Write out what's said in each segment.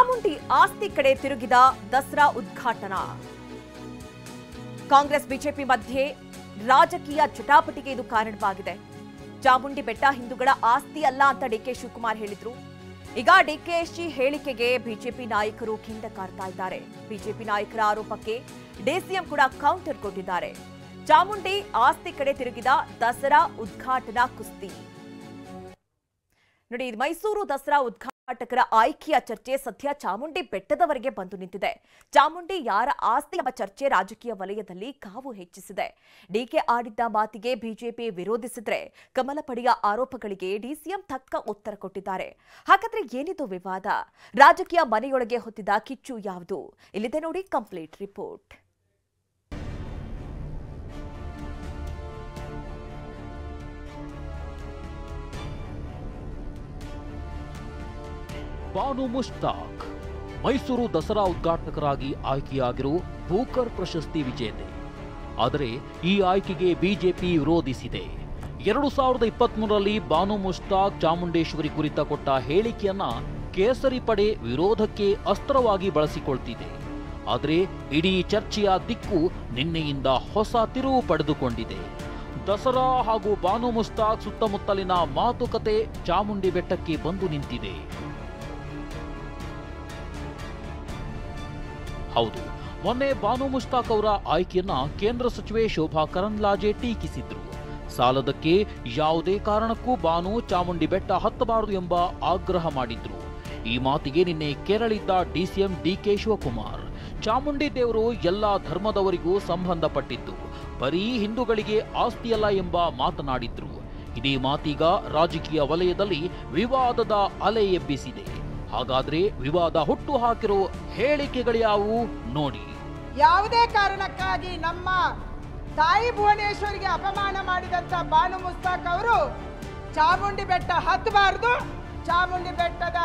ಚಾಮುಂಡಿ ಆಸ್ತಿ ಕಡೆ ತಿರುಗಿದ ದಸರಾ ಉದ್ಘಾಟನಾ. ಕಾಂಗ್ರೆಸ್ ಬಿಜೆಪಿ ಮಧ್ಯೆ ರಾಜಕೀಯ ಚಟಾಪಟಿಗೆ ಇದು ಕಾರಣವಾಗಿದೆ. ಚಾಮುಂಡಿ ಬೆಟ್ಟ ಹಿಂದೂಗಳ ಆಸ್ತಿ ಅಲ್ಲ ಅಂತ ಡಿಕೆ ಶಿವಕುಮಾರ್ ಹೇಳಿದ್ರು. ಈಗ ಡಿಕೆಶಿ ಹೇಳಿಕೆಗೆ ಬಿಜೆಪಿ ನಾಯಕರು ಖಿಂಡ ಕಾರ್ತಾ ಇದ್ದಾರೆ. ಬಿಜೆಪಿ ನಾಯಕರ ಆರೋಪಕ್ಕೆ ಡಿಸಿಎಂ ಕೂಡ ಕೌಂಟರ್ ಕೊಟ್ಟಿದ್ದಾರೆ. ಚಾಮುಂಡಿ ಆಸ್ತಿ ಕಡೆ ತಿರುಗಿದ ದಸರಾ ಉದ್ಘಾಟನಾ ಕುಸ್ತಿ. ನೋಡಿ, ಮೈಸೂರು ದಸರಾ ಉದ್ಘಾಟಕರ ಆಯ್ಕೆಯ ಚರ್ಚೆ ಸದ್ಯ ಚಾಮುಂಡಿ ಬೆಟ್ಟದವರೆಗೆ ಬಂದು ನಿಂತಿದೆ. ಚಾಮುಂಡಿ ಯಾರ ಆಸ್ತಿ ಎಂಬ ಚರ್ಚೆ ರಾಜಕೀಯ ವಲಯದಲ್ಲಿ ಕಾವು ಹೆಚ್ಚಿಸಿದೆ. ಡಿಕೆ ಆಡಿದ್ದ ಮಾತಿಗೆ ಬಿಜೆಪಿ ವಿರೋಧಿಸಿದ್ರೆ ಕಮಲ ಪಡೆಯ ಆರೋಪಗಳಿಗೆ ಡಿಸಿಎಂ ತಕ್ಕ ಉತ್ತರ ಕೊಟ್ಟಿದ್ದಾರೆ. ಹಾಗಾದ್ರೆ ಏನಿದು ವಿವಾದ? ರಾಜಕೀಯ ಮನೆಯೊಳಗೆ ಹೊತ್ತಿದ ಕಿಚ್ಚು ಯಾವುದು? ಇಲ್ಲಿದೆ ನೋಡಿ ಕಂಪ್ಲೀಟ್ ರಿಪೋರ್ಟ್. ಬಾನು ಮುಷ್ತಾಕ್ ಮೈಸೂರು ದಸರಾ ಉದ್ಘಾಟಕರಾಗಿ ಆಯ್ಕೆಯಾಗಿರುವ ಬೂಕರ್ ಪ್ರಶಸ್ತಿ ವಿಜೇತೆ. ಆದರೆ ಈ ಆಯ್ಕೆಗೆ ಬಿಜೆಪಿ ವಿರೋಧಿಸಿದೆ. 2023ರಲ್ಲಿ ಬಾನು ಮುಷ್ತಾಕ್ ಚಾಮುಂಡೇಶ್ವರಿ ಕುರಿತ ಕೊಟ್ಟ ಹೇಳಿಕೆಯನ್ನ ಕೇಸರಿ ಪಡೆ ವಿರೋಧಕ್ಕೆ ಅಸ್ತ್ರವಾಗಿ ಬಳಸಿಕೊಳ್ತಿದೆ. ಆದರೆ ಇಡೀ ಚರ್ಚೆಯ ದಿಕ್ಕು ನಿನ್ನೆಯಿಂದ ಹೊಸ ತಿರುವು ಪಡೆದುಕೊಂಡಿದೆ. ದಸರಾ ಹಾಗೂ ಬಾನು ಮುಷ್ತಾಕ್ ಸುತ್ತಮುತ್ತಲಿನ ಮಾತುಕತೆ ಚಾಮುಂಡಿ ಬೆಟ್ಟಕ್ಕೆ ಬಂದು ನಿಂತಿದೆ. ಹೌದು, ಮೊನ್ನೆ ಬಾನು ಮುಷ್ತಾಕ್ ಅವರ ಆಯ್ಕೆಯನ್ನ ಕೇಂದ್ರ ಸಚಿವೆ ಶೋಭಾ ಕರಂದ್ಲಾಜೆ ಟೀಕಿಸಿದ್ರು. ಸಾಲದಕ್ಕೆ ಯಾವುದೇ ಕಾರಣಕ್ಕೂ ಬಾನು ಚಾಮುಂಡಿ ಬೆಟ್ಟ ಹತ್ತಬಾರದು ಎಂಬ ಆಗ್ರಹ ಮಾಡಿದ್ರು. ಈ ಮಾತಿಗೆ ನಿನ್ನೆ ಕೆರಳಿದ್ದ ಡಿಸಿಎಂ ಡಿಕೆ ಶಿವಕುಮಾರ್, ಚಾಮುಂಡಿ ದೇವರು ಎಲ್ಲಾ ಧರ್ಮದವರಿಗೂ ಸಂಬಂಧಪಟ್ಟಿದ್ದು, ಬರೀ ಹಿಂದೂಗಳಿಗೆ ಆಸ್ತಿಯಲ್ಲ ಎಂಬ ಮಾತನಾಡಿದ್ರು. ಇದೇ ಮಾತೀಗ ರಾಜಕೀಯ ವಲಯದಲ್ಲಿ ವಿವಾದದ ಅಲೆ ಎಬ್ಬಿಸಿದೆ. ಹಾಗಾದ್ರೆ ವಿವಾದ ಹುಟ್ಟು ಹಾಕಿರೋ ಹೇಳಿಕೆಗಳ್ಯಾವು ನೋಡಿ. ಯಾವುದೇ ಕಾರಣಕ್ಕಾಗಿ ನಮ್ಮ ತಾಯಿ ಭುವನೇಶ್ವರಿಗೆ ಅಪಮಾನ ಮಾಡಿದಂತ ಬಾನು ಮುಸ್ತಾಕ್ ಅವರು ಚಾಮುಂಡಿ ಬೆಟ್ಟ ಹತ್ತಬಾರದು, ಚಾಮುಂಡಿ ಬೆಟ್ಟದ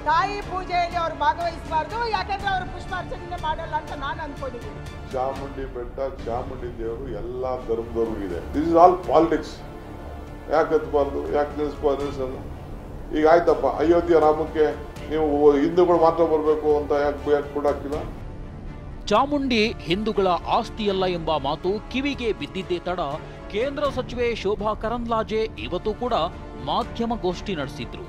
ತಾಯಿ ಪೂಜೆಯಲ್ಲಿ ಅವರು ಭಾಗವಹಿಸಬಾರದು, ಯಾಕಂದ್ರೆ ಅವರು ಪುಷ್ಪಾರ್ಚನೆ ಮಾಡಲ್ಲ ಅಂತ ನಾನು ಅನ್ಕೊಂಡಿದ್ದೀನಿ. ಚಾಮುಂಡಿ ಬೆಟ್ಟ, ಚಾಮುಂಡಿ ದೇವರು ಎಲ್ಲಾ ಧರ್ಮದವ್ರಿಗೂ ಇದೆ. This is all politics. ಯಾಕೆ ಹತ್ತಬಾರ್ದು, ಯಾಕೆ ನಿಲ್ಲಿಸಬಾರ್ದು? ಈಗ ಆಯ್ತಪ್ಪ, ಅಯೋಧ್ಯೆ ರಾಮಕ್ಕೆ ನೀವು ಹಿಂದೂಗಳು ಮಾತ್ರ ಬರಬೇಕು ಅಂತ ಯಾಕೆ ಬಿಡಾಕಿಲ್ಲ? ಚಾಮುಂಡಿ ಹಿಂದೂಗಳ ಆಸ್ತಿಯಲ್ಲ ಎಂಬ ಮಾತು ಕಿವಿಗೆ ಬಿದ್ದಿದ್ದೇ ತಡ ಕೇಂದ್ರ ಸಚಿವೆ ಶೋಭಾ ಕರಂದ್ಲಾಜೆ ಇವತ್ತು ಕೂಡ ಮಾಧ್ಯಮ ಗೋಷ್ಠಿ ನಡೆಸಿದ್ರು.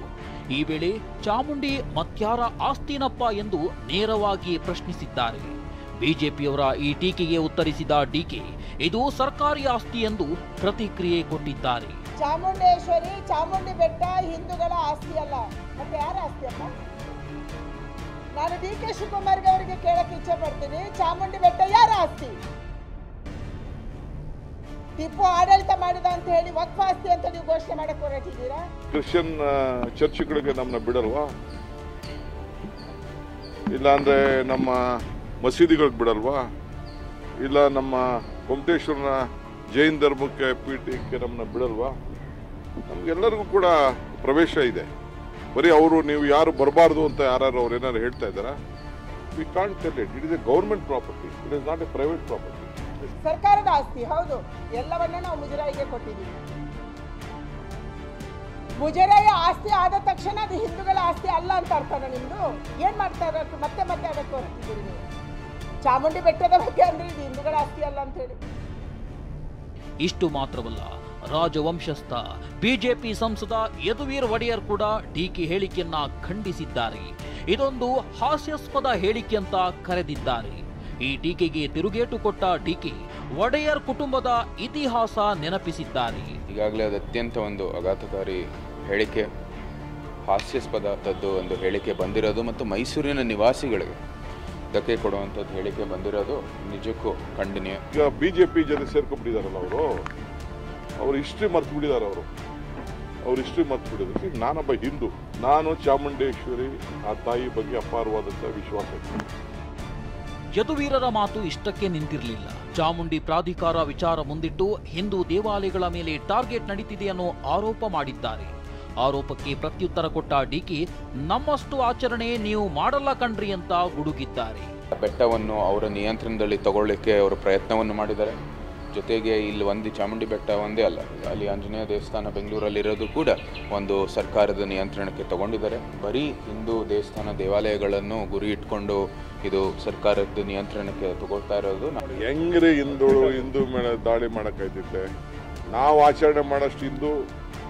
ಈ ವೇಳೆ ಚಾಮುಂಡಿ ಮತ್ಯಾರ ಆಸ್ತಿನಪ್ಪ ಎಂದು ನೇರವಾಗಿ ಪ್ರಶ್ನಿಸಿದ್ದಾರೆ. ಬಿಜೆಪಿಯವರ ಈ ಟೀಕೆಗೆ ಉತ್ತರಿಸಿದ ಡಿಕೆ, ಇದು ಸರ್ಕಾರಿ ಆಸ್ತಿ ಎಂದು ಪ್ರತಿಕ್ರಿಯೆ ಕೊಟ್ಟಿದ್ದಾರೆ. ಚಾಮುಂಡೇಶ್ವರಿ, ಚಾಮುಂಡಿ ಬೆಟ್ಟ ಹಿಂದೂಗಳ ಆಸ್ತಿ ಅಲ್ಲ, ಮತ್ತೆ ಯಾರ ಆಸ್ತಿ ಅಲ್ಲ? ನಾನು ಡಿಕೆ ಶಿವಕುಮಾರ್ ಅವರಿಗೆ ಕೇಳಕ್ಕೆ ಇಚ್ಛೆ ಪಡ್ತೀನಿ, ಚಾಮುಂಡಿ ಬೆಟ್ಟ ಯಾರ ಆಸ್ತಿ? ಟಿಪ್ಪು ಆಡಳಿತ ಮಾಡಿದ ಅಂತ ಹೇಳಿ ವಕ್ಫ್ ಆಸ್ತಿ ಅಂತ ನೀವು ಘೋಷಣೆ ಮಾಡಕ್ಕೆ ಹೊರಟಿದ್ದೀರಾ? ಕ್ರಿಶ್ಚಿಯನ್ ಚರ್ಚ್ಗಳಿಗೆ ನಮ್ಮನ್ನ ಬಿಡಲ್ವಾ? ಇಲ್ಲ ಅಂದ್ರೆ ನಮ್ಮ ಮಸೀದಿಗಳಿಗೆ ಬಿಡಲ್ವಾ? ಇಲ್ಲ ನಮ್ಮ ಗೊಮಟೇಶ್ವರನ ಜೈನ್ ಧರ್ಮಕ್ಕೆ ಪೀಠಕ್ಕೆ ನಮ್ಮನ್ನ ಬಿಡಲ್ವಾ? ನಮ್ಗೆಲ್ಲರಿಗೂ ಕೂಡ ಪ್ರವೇಶ ಇದೆ. ಬರೀ ಅವರು ನೀವು ಯಾರು ಬರಬಾರ್ದು ಅಂತ ಯಾರು ಅವ್ರು ಏನಾದ್ರು ಹೇಳ್ತಾ ಇದ್ದಾರಾ? We can't tell it. It is A government property, it is not A private property. ಸರ್ಕಾರದ ಆಸ್ತಿ ಹೌದು, ಎಲ್ಲವನ್ನ ನಾವು ಮುಜರಾಯಿಗೆ ಕೊಟ್ಟಿದ್ದೀವಿ. ಮುಜರಾಯಿ ಆಸ್ತಿ ಆದ ತಕ್ಷಣ ಅದು ಹಿಂದೂಗಳ ಆಸ್ತಿ ಅಲ್ಲ ಅಂತ ಅರ್ಥನ ನಿಮ್ದು? ಏನ್ ಮಾಡ್ತಾ ಇರೋದು? ಮತ್ತೆ ಮತ್ತೆ ಅದಕ್ಕೆ ಹೊರಟಿದ್ದೀರಿ ನೀವು. ಚಾಮುಂಡಿ ಬೆಟ್ಟದ ಬಗ್ಗೆ ಅಂದ್ರೆ ಇದು ಹಿಂದೂಗಳ ಆಸ್ತಿ ಅಲ್ಲ ಅಂತ ಹೇಳಿ. ಇಷ್ಟು ಮಾತ್ರವಲ್ಲ, ರಾಜವಂಶಸ್ಥ ಬಿಜೆಪಿ ಸಂಸದ ಯದುವೀರ್ ಒಡೆಯರ್ ಕೂಡ ಡಿಕೆ ಹೇಳಿಕೆಯನ್ನ ಖಂಡಿಸಿದ್ದಾರೆ. ಇದೊಂದು ಹಾಸ್ಯಾಸ್ಪದ ಹೇಳಿಕೆ ಅಂತ ಕರೆದಿದ್ದಾರೆ. ಈ ಟೀಕೆಗೆ ತಿರುಗೇಟು ಕೊಟ್ಟ ಡಿಕೆ ಒಡೆಯರ್ ಕುಟುಂಬದ ಇತಿಹಾಸ ನೆನಪಿಸಿದ್ದಾರೆ. ಈಗಾಗಲೇ ಅದು ಅತ್ಯಂತ ಒಂದು ಆಘಾತಕಾರಿ ಹೇಳಿಕೆ, ಹಾಸ್ಯಾಸ್ಪದದ್ದು ಒಂದು ಹೇಳಿಕೆ ಬಂದಿರೋದು ಮತ್ತು ಮೈಸೂರಿನ ನಿವಾಸಿಗಳಿಗೆ ಧಕ್ಕೆ ಕೊಡುವಂಥದ್ದು ಹೇಳಿಕೆ ಬಂದಿರೋದು ನಿಜಕ್ಕೂ ಖಂಡನೀಯ. ಈಗ ಬಿಜೆಪಿ ಜೊತೆ ಸೇರ್ಕೊಂಡ್ಬಿಟ್ಟಿದಾರಲ್ಲ ಅವ್ರ ಹಿಸ್ಟ್ರಿ ಮರ್ತು ಬಿಟ್ಟಿದ್ದಾರೆ. ಅವ್ರ ಹಿಸ್ಟ್ರಿ ಮರ್ತು ಬಿಟ್ಟಿದ್ರು. ನಾನೊಬ್ಬ ಹಿಂದೂ, ನಾನು ಚಾಮುಂಡೇಶ್ವರಿ ಆ ತಾಯಿ ಬಗ್ಗೆ ಅಪಾರವಾದಂಥ ವಿಶ್ವಾಸ ಇದೆ. ಯದುವೀರರ ಮಾತು ಇಷ್ಟಕ್ಕೆ ನಿಂತಿರಲಿಲ್ಲ. ಚಾಮುಂಡಿ ಪ್ರಾಧಿಕಾರ ವಿಚಾರ ಮುಂದಿಟ್ಟು ಹಿಂದೂ ದೇವಾಲಯಗಳ ಮೇಲೆ ಟಾರ್ಗೆಟ್ ನಡೀತಿದೆ ಅನ್ನೋ ಆರೋಪ ಮಾಡಿದ್ದಾರೆ. ಆರೋಪಕ್ಕೆ ಪ್ರತ್ಯುತ್ತರ ಕೊಟ್ಟ ಡಿಕೆ, ನಮ್ಮಷ್ಟು ಆಚರಣೆ ನೀವು ಮಾಡಲ್ಲ ಕಣ್ರಿ ಅಂತ ಗುಡುಗಿದ್ದಾರೆ. ಬೆಟ್ಟವನ್ನು ಅವರ ನಿಯಂತ್ರಣದಲ್ಲಿ ತಗೊಳ್ಳಿಕ್ಕೆ ಅವರು ಪ್ರಯತ್ನವನ್ನು ಮಾಡಿದ್ದಾರೆ. ಜೊತೆಗೆ ಇಲ್ಲಿ ಒಂದು ಚಾಮುಂಡಿ ಬೆಟ್ಟ ಒಂದೇ ಅಲ್ಲ, ಅಲ್ಲಿ ಆಂಜನೇಯ ದೇವಸ್ಥಾನ ಬೆಂಗಳೂರಲ್ಲಿರೋದು ಕೂಡ ಒಂದು ಸರ್ಕಾರದ ನಿಯಂತ್ರಣಕ್ಕೆ ತಗೊಂಡಿದ್ದಾರೆ. ಬರೀ ಹಿಂದೂ ದೇವಸ್ಥಾನ ದೇವಾಲಯಗಳನ್ನು ಗುರಿ ಇಟ್ಕೊಂಡು ಇದು ಸರ್ಕಾರದ ನಿಯಂತ್ರಣಕ್ಕೆ ತಗೊಳ್ತಾ ಇರೋದು. ಹೆಂಗ್ರಿ ಹಿಂದೂ ಮೇಲೆ ದಾಳಿ ಮಾಡೋಕ್ಕಾಯ್ತಿತ್ತೆ? ನಾವು ಆಚರಣೆ ಮಾಡೋಷ್ಟು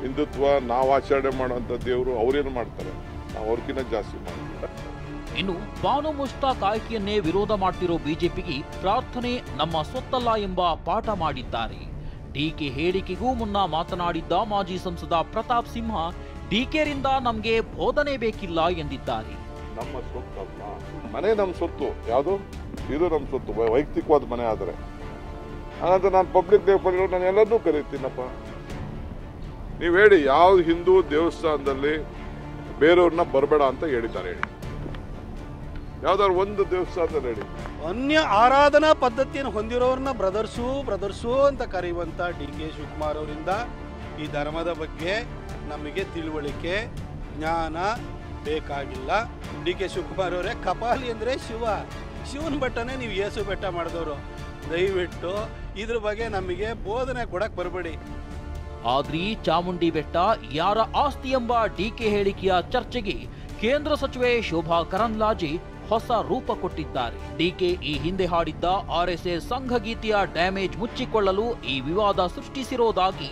ಹಿಂದುತ್ವ, ನಾವು ಆಚರಣೆ ಮಾಡೋಂಥ ದೇವರು ಅವ್ರೇನು ಮಾಡ್ತಾರೆ, ನಾವು ಅವ್ರಿಗಿಂತ ಜಾಸ್ತಿ ಮಾಡ್ತೀವಿ. ಇನ್ನು ಬಾನು ಮುಷ್ತಾಕ್ ಆಯ್ಕೆಯನ್ನೇ ವಿರೋಧ ಮಾಡ್ತಿರೋ ಬಿಜೆಪಿಗೆ ಪ್ರಾರ್ಥನೆ ನಮ್ಮ ಸೊತ್ತಲ್ಲ ಎಂಬ ಪಾಠ ಮಾಡಿದ್ದಾರೆ. ಡಿಕೆ ಹೇಳಿಕೆಗೂ ಮುನ್ನ ಮಾತನಾಡಿದ್ದ ಮಾಜಿ ಸಂಸದ ಪ್ರತಾಪ್ ಸಿಂಹ, ಡಿಕೆರಿಂದ ನಮ್ಗೆ ಬೋಧನೆ ಬೇಕಿಲ್ಲ ಎಂದಿದ್ದಾರೆ. ನಮ್ಮ ಸೊತ್ತಲ್ಲ, ಮನೆ ನಮ್ಮ ಸೊತ್ತು. ಯಾವುದು ಇದು ನಮ್ಮ ಸೊತ್ತು, ವೈಯಕ್ತಿಕವಾದ ಮನೆ. ಆದರೆ ಹಾಗಂತ ನಾನು ಪಬ್ಲಿಕ್ ದೇವಸ್ಥಾನ ನಾನು ಎಲ್ಲರನ್ನೂ ಕರೀತೀನಪ್ಪ. ನೀವು ಹೇಳಿ, ಯಾವ ಹಿಂದೂ ದೇವಸ್ಥಾನದಲ್ಲಿ ಬೇರೆಯವ್ರನ್ನ ಬರಬೇಡ ಅಂತ ಹೇಳಿದ್ದಾರೆ? ಹೇಳಿ, ಯಾವ್ದಾದ್ರು ಒಂದು ದೇವಸ್ಥಾನದಲ್ಲಿ ಹೇಳಿ. ಅನ್ಯ ಆರಾಧನಾ ಪದ್ಧತಿಯನ್ನು ಹೊಂದಿರೋರನ್ನ ಬ್ರದರ್ಸು ಅಂತ ಕರೆಯುವಂಥ ಡಿ.ಕೆ. ಶಿವಕುಮಾರ್ ಅವರಿಂದ ಈ ಧರ್ಮದ ಬಗ್ಗೆ ನಮಗೆ ತಿಳುವಳಿಕೆ, ಜ್ಞಾನ ಬೇಕಾಗಿಲ್ಲ. ಡಿ.ಕೆ. ಶಿವಕುಮಾರ್ ಅವರೇ, ಕಪಾಲಿ ಅಂದರೆ ಶಿವನ ಬೆಟ್ಟನೇ ನೀವು ಯೇಸು ಬೆಟ್ಟ ಮಾಡಿದವರು. ದಯವಿಟ್ಟು ಇದ್ರ ಬಗ್ಗೆ ನಮಗೆ ಬೋಧನೆ ಕೊಡಕ್ಕೆ ಬರಬೇಡಿ. ಆದ್ರೀ ಚಾಮುಂಡಿ ಬೆಟ್ಟ ಯಾರ ಆಸ್ತಿ ಎಂಬ ಡಿಕೆ ಹೇಳಿಕೆಯ ಚರ್ಚೆಗೆ ಕೇಂದ್ರ ಸಚಿವೆ ಶೋಭಾ ಕರಂದ್ಲಾಜೆ ಹೊಸ ರೂಪ ಕೊಟ್ಟಿದ್ದಾರೆ. ಡಿಕೆ ಈ ಹಿಂದೆ ಹಾಡಿದ್ದ ಆರ್ಎಸ್ಎಸ್ ಸಂಘಗೀತೆಯ ಡ್ಯಾಮೇಜ್ ಮುಚ್ಚಿಕೊಳ್ಳಲು ಈ ವಿವಾದ ಸೃಷ್ಟಿಸಿರೋದಾಗಿ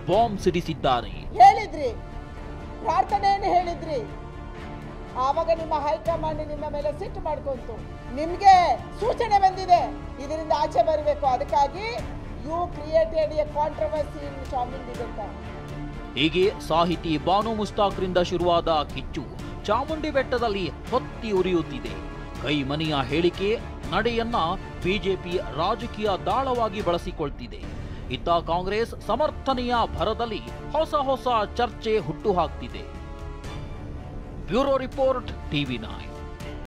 ಬಾಂಬ್ ಸಿಡಿಸಿದ್ದಾರೆ. ಹೇಳಿದ್ರಿ, ಪ್ರಾರ್ಥನೆಯನ್ನು ಹೇಳಿದ್ರಿ, ಆವಾಗ ನಿಮ್ಮ ಹೈಕಮಾಂಡ್ ನಿಮ್ಮ ಮೇಲೆ ಸಿಟ್ಟು ಮಾಡ್ಕೊಂತು. ನಿಮ್ಗೆ ಸೂಚನೆ ಬಂದಿದೆ, ಇದರಿಂದ ಆಚೆ ಬರಬೇಕು. ಅದಕ್ಕಾಗಿ ಯು ಕ್ರಿಯೇಟೆಡ್ ಎ ಕಾಂಟ್ರವರ್ಸಿ ಇನ್ ಚಾಮುಂಡಿ ಬೆಟ್ಟ. ಹೀಗೆ ಸಾಹಿತಿ ಬಾನು ಮುಸ್ತಾಕ್ರಿಂದ ಶುರುವಾದ ಕಿಚ್ಚು ಚಾಮುಂಡಿ ಬೆಟ್ಟದಲ್ಲಿ ಹೊತ್ತಿ ಉರಿಯುತ್ತಿದೆ. ಕೈಮನಿಯ ಹೇಳಿಕೆ, ನಡೆಯನ್ನ ಬಿಜೆಪಿ ರಾಜಕೀಯ ದಾಳವಾಗಿ ಬಳಸಿಕೊಳ್ತಿದೆ. ಇತ್ತ ಕಾಂಗ್ರೆಸ್ ಸಮರ್ಥನೆಯ ಭರದಲ್ಲಿ ಹೊಸ ಚರ್ಚೆ ಹುಟ್ಟುಹಾಕ್ತಿದೆ. Bureau report, ಟಿವಿ9.